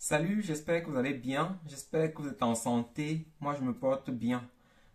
Salut, j'espère que vous allez bien, j'espère que vous êtes en santé, moi je me porte bien.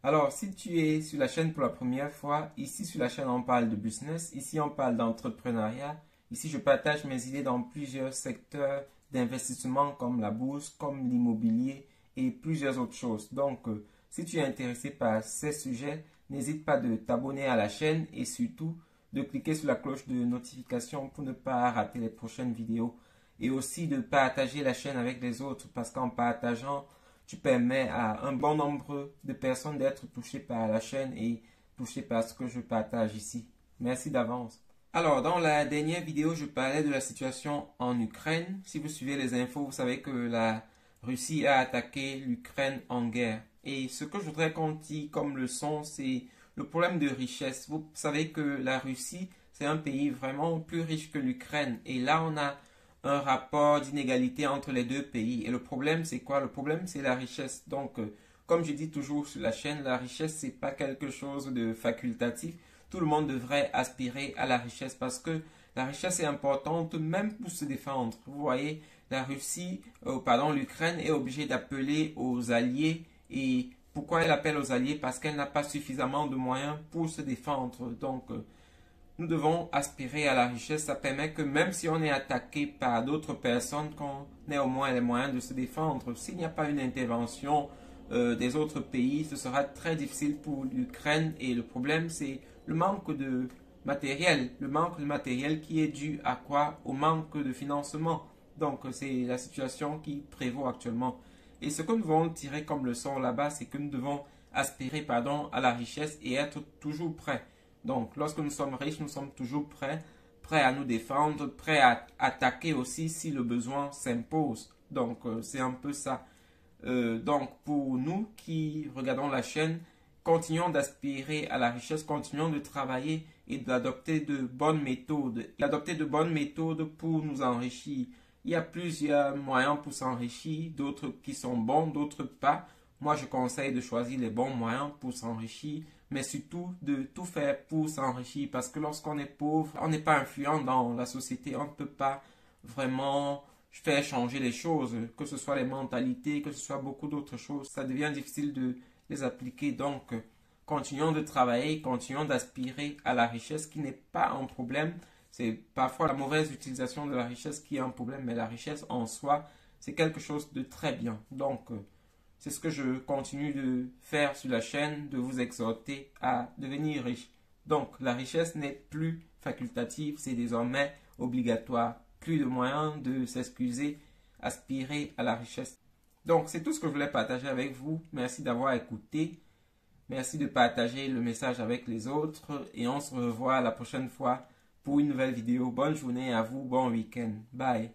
Alors, si tu es sur la chaîne pour la première fois, ici sur la chaîne on parle de business, ici on parle d'entrepreneuriat, ici je partage mes idées dans plusieurs secteurs d'investissement comme la bourse, comme l'immobilier et plusieurs autres choses. Donc, si tu es intéressé par ces sujets, n'hésite pas de t'abonner à la chaîne et surtout de cliquer sur la cloche de notification pour ne pas rater les prochaines vidéos et aussi de partager la chaîne avec les autres parce qu'en partageant, tu permets à un bon nombre de personnes d'être touchées par la chaîne et touchées par ce que je partage ici. Merci d'avance. Alors, dans la dernière vidéo, je parlais de la situation en Ukraine. Si vous suivez les infos, vous savez que la Russie a attaqué l'Ukraine en guerre. Et ce que je voudrais qu'on tire comme leçon, c'est le problème de richesse. Vous savez que la Russie, c'est un pays vraiment plus riche que l'Ukraine. Et là, on a un rapport d'inégalité entre les deux pays. Et le problème, c'est quoi? Le problème, c'est la richesse. Donc, comme je dis toujours sur la chaîne, la richesse, c'est pas quelque chose de facultatif. Tout le monde devrait aspirer à la richesse parce que la richesse est importante même pour se défendre. Vous voyez, la Russie, l'Ukraine est obligée d'appeler aux alliés. Et pourquoi elle appelle aux alliés? Parce qu'elle n'a pas suffisamment de moyens pour se défendre. Donc, nous devons aspirer à la richesse. Ça permet que même si on est attaqué par d'autres personnes, qu'on ait au moins les moyens de se défendre. S'il n'y a pas une intervention des autres pays, ce sera très difficile pour l'Ukraine. Et le problème, c'est le manque de matériel. Le manque de matériel qui est dû à quoi? Au manque de financement. Donc, c'est la situation qui prévaut actuellement. Et ce que nous devons tirer comme leçon là-bas, c'est que nous devons aspirer, à la richesse et être toujours prêts. Donc, lorsque nous sommes riches, nous sommes toujours prêts à nous défendre, prêts à attaquer aussi si le besoin s'impose. Donc, c'est un peu ça. Donc, pour nous qui regardons la chaîne, continuons d'aspirer à la richesse, continuons de travailler et d'adopter de bonnes méthodes. D'adopter de bonnes méthodes pour nous enrichir. Il y a plusieurs moyens pour s'enrichir, d'autres qui sont bons, d'autres pas. Moi, je conseille de choisir les bons moyens pour s'enrichir, mais surtout de tout faire pour s'enrichir parce que lorsqu'on est pauvre, on n'est pas influent dans la société, on ne peut pas vraiment faire changer les choses, que ce soit les mentalités, que ce soit beaucoup d'autres choses. Ça devient difficile de les appliquer. Donc, continuons de travailler, continuons d'aspirer à la richesse qui n'est pas un problème. C'est parfois la mauvaise utilisation de la richesse qui est un problème, mais la richesse en soi, c'est quelque chose de très bien. Donc, c'est ce que je continue de faire sur la chaîne, de vous exhorter à devenir riche. Donc, la richesse n'est plus facultative, c'est désormais obligatoire. Plus de moyens de s'excuser, aspirer à la richesse. Donc, c'est tout ce que je voulais partager avec vous. Merci d'avoir écouté. Merci de partager le message avec les autres. Et on se revoit la prochaine fois pour une nouvelle vidéo. Bonne journée à vous, bon week-end. Bye.